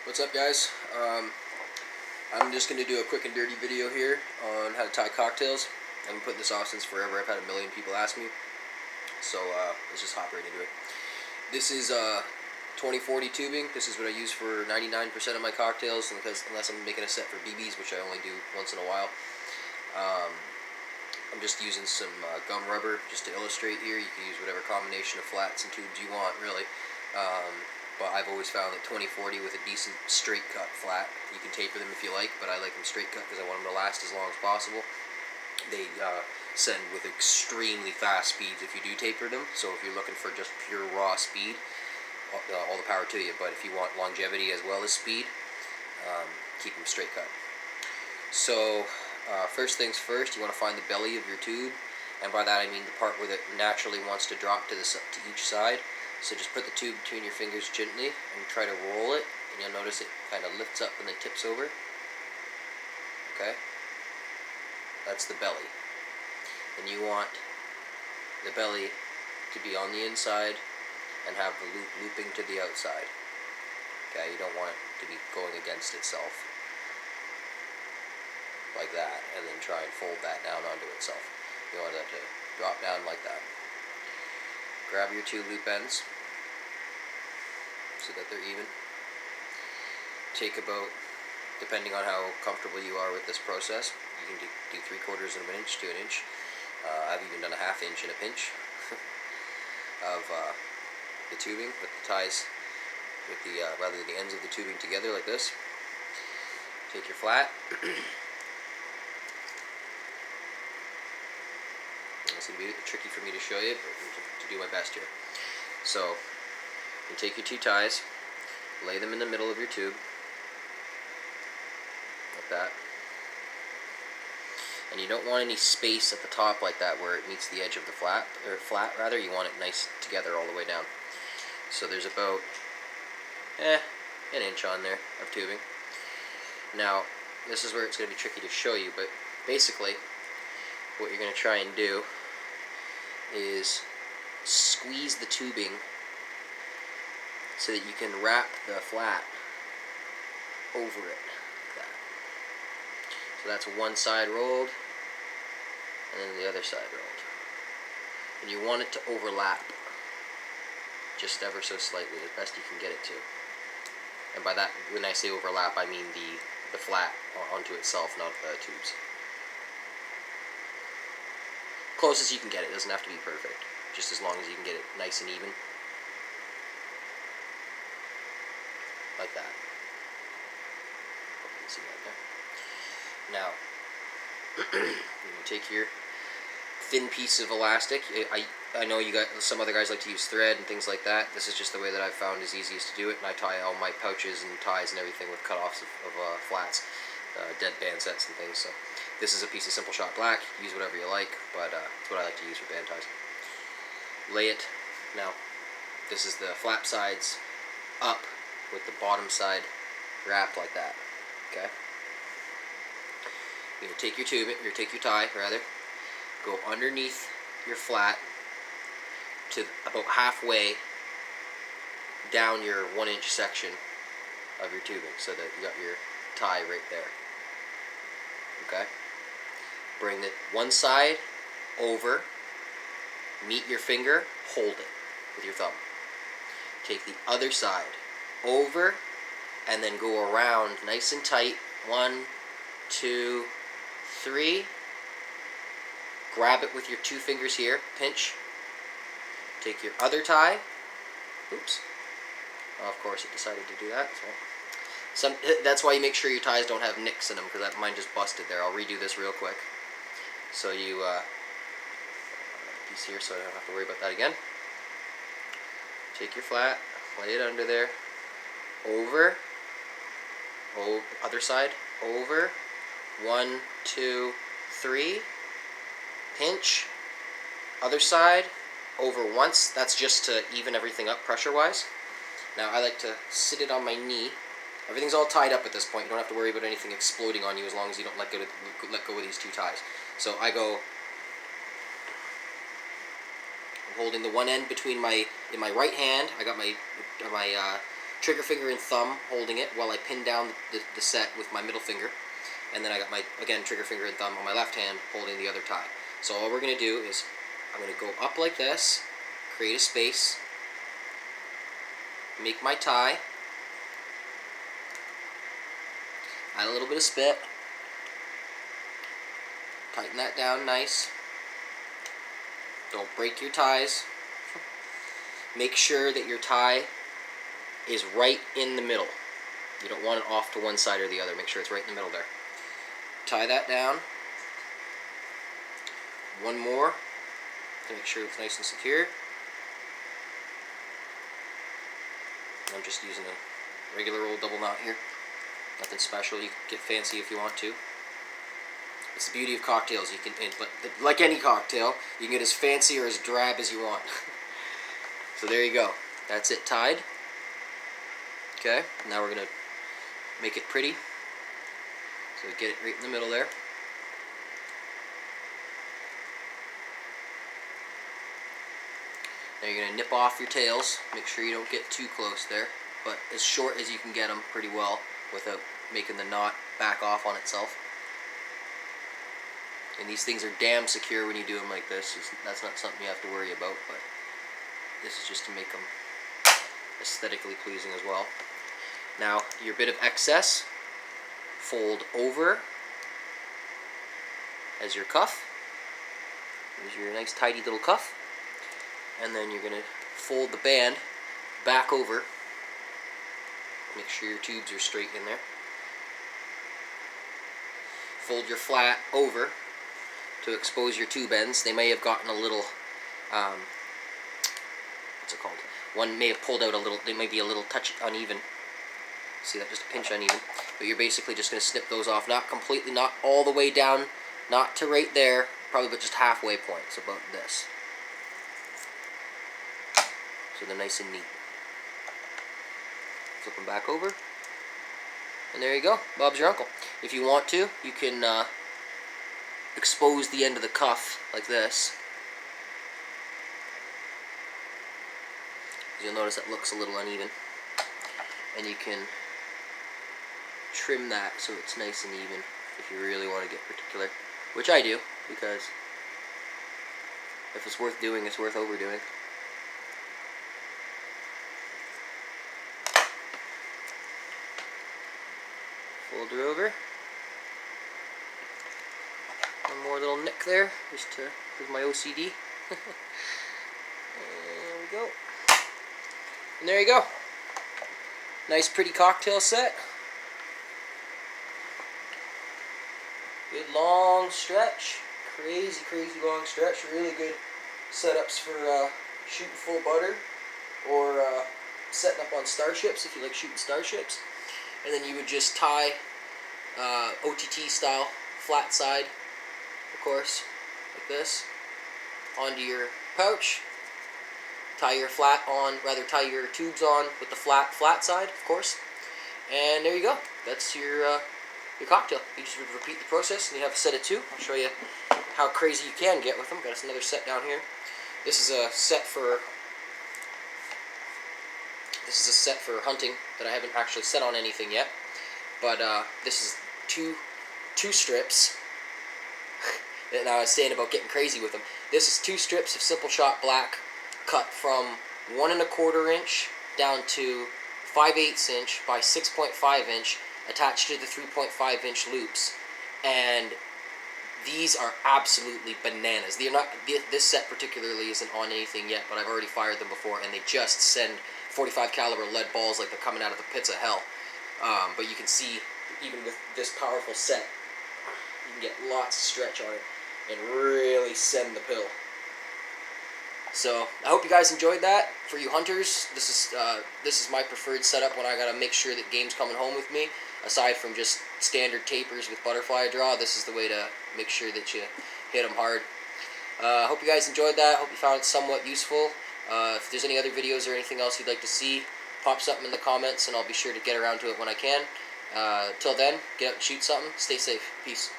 What's up, guys? I'm just going to do a quick and dirty video here on how to tie cocktails. I've been putting this off since forever. I've had a million people ask me, so let's just hop right into it. This is 2040 tubing. This is what I use for 99% of my cocktails, unless I'm making a set for BBs, which I only do once in a while. I'm just using some gum rubber just to illustrate here. You can use whatever combination of flats and tubes you want, really. But I've always found that 2040 with a decent straight cut flat, you can taper them if you like, but I like them straight cut because I want them to last as long as possible. They send with extremely fast speeds if you do taper them, so if you're looking for just pure raw speed, all the power to you. But if you want longevity as well as speed, keep them straight cut. So first things first, you want to find the belly of your tube, and by that I mean the part where it naturally wants to drop to each side. So just put the tube between your fingers gently and try to roll it, and you'll notice it kind of lifts up and then tips over. Okay? That's the belly. And you want the belly to be on the inside and have the loop looping to the outside. Okay? You don't want it to be going against itself like that, and then try and fold that down onto itself. You want that to drop down like that. Grab your two loop ends so that they're even. Take about, depending on how comfortable you are with this process, you can do 3/4 of an inch to an inch. I've even done a 1/2 inch and a pinch of the tubing. Put the ties with the ends of the tubing together like this. Take your flat. It's going to be tricky for me to show you, but to do my best here. So, you take your two ties, lay them in the middle of your tube, like that. And you don't want any space at the top like that where it meets the edge of the flat. You want it nice together all the way down. So there's about an inch on there of tubing. Now, this is where it's going to be tricky to show you, but basically, what you're going to try and do is squeeze the tubing so that you can wrap the flat over it like that. So that's one side rolled and then the other side rolled. And you want it to overlap just ever so slightly, as best you can get it to. And by that, when I say overlap, I mean the flat onto itself, not the tubes. Close as you can get it. Doesn't have to be perfect, just as long as you can get it nice and even, like that. Hope you can see that there. Now, you take your thin piece of elastic. I know you got some other guys like to use thread and things like that. This is just the way that I've found is easiest to do it, and I tie all my pouches and ties and everything with cutoffs of flats, dead band sets and things. So this is a piece of Simple Shot Black. Use whatever you like, but it's what I like to use for band ties. Lay it. Now, this is the flap sides up with the bottom side wrapped like that. Okay. You're gonna take your tube, or take your tie rather. Go underneath your flat to about halfway down your 1-inch section of your tubing, so that you got your tie right there. Okay? Bring the one side over, meet your finger, hold it with your thumb. Take the other side over, and then go around nice and tight. 1, 2, 3. Grab it with your two fingers here, pinch. Take your other tie. Oops. Oh, of course it decided to do that. So that's why you make sure your ties don't have nicks in them, because mine just busted there. I'll redo this real quick. So you, piece here so I don't have to worry about that again. Take your flat, lay it under there, over, other side, over, 1, 2, 3, pinch, other side, over once. That's just to even everything up pressure-wise. Now I like to sit it on my knee. Everything's all tied up at this point. You don't have to worry about anything exploding on you as long as you don't let go of these two ties. So I go, I'm holding the one end between in my right hand. I got my trigger finger and thumb holding it while I pin down the set with my middle finger. And then I got my, again, trigger finger and thumb on my left hand holding the other tie. So all we're going to do is I'm going to go up like this, create a space, make my tie, add a little bit of spit, tighten that down nice. Don't break your ties. Make sure that your tie is right in the middle. You don't want it off to one side or the other. Make sure it's right in the middle there. Tie that down. One more to make sure it's nice and secure. I'm just using a regular old double knot here. Nothing special. You can get fancy if you want to. It's the beauty of cocktails. You can, but like any cocktail, you can get as fancy or as drab as you want. So there you go. That's it tied. Okay, now we're going to make it pretty. So get it right in the middle there. Now you're going to nip off your tails. Make sure you don't get too close there, but as short as you can get them pretty well without making the knot back off on itself. And these things are damn secure when you do them like this. That's not something you have to worry about, but this is just to make them aesthetically pleasing as well. Now, your bit of excess, fold over as your cuff. There's your nice tidy little cuff. And then you're going to fold the band back over. Make sure your tubes are straight in there. Fold your flat over to expose your tube ends. They may have gotten a little, what's it called? One may have pulled out a little, they may be a little touch uneven. See that, just a pinch uneven. But you're basically just going to snip those off, not completely, not all the way down, not to right there, probably but just halfway point, so about this. So they're nice and neat. Flip them back over. And there you go. Bob's your uncle. If you want to, you can expose the end of the cuff like this. You'll notice that looks a little uneven. And you can trim that so it's nice and even if you really want to get particular. Which I do, because if it's worth doing, it's worth overdoing. Fold her over. One more little nick there, just to, with my OCD. There we go. And there you go. Nice pretty cocktail set. Good long stretch. Crazy, crazy long stretch. Really good setups for shooting full butter or setting up on starships if you like shooting starships. And then you would just tie OTT style, flat side, of course, like this, onto your pouch. Tie your flat on, rather tie your tubes on with the flat side, of course. And there you go. That's your cocktail. You just would repeat the process, and you have a set of two. I'll show you how crazy you can get with them. Got us another set down here. This is a set for hunting that I haven't actually set on anything yet. But this is two strips. And I was saying about getting crazy with them. This is 2 strips of Simple Shot Black, cut from 1 1/4 inch down to 5/8 inch by 6.5 inch, attached to the 3.5 inch loops. And these are absolutely bananas. They're not, this set particularly isn't on anything yet, but I've already fired them before, and they just send 45 caliber lead balls like they're coming out of the pits of hell. But you can see, even with this powerful set, you can get lots of stretch on it and really send the pill. So I hope you guys enjoyed that. For you hunters, this is my preferred setup when I gotta make sure that game's coming home with me. Aside from just standard tapers with butterfly draw, this is the way to make sure that you hit them hard. Hope you guys enjoyed that. Hope you found it somewhat useful. If there's any other videos or anything else you'd like to see, pop something in the comments and I'll be sure to get around to it when I can. Till then, get out and shoot something. Stay safe. Peace.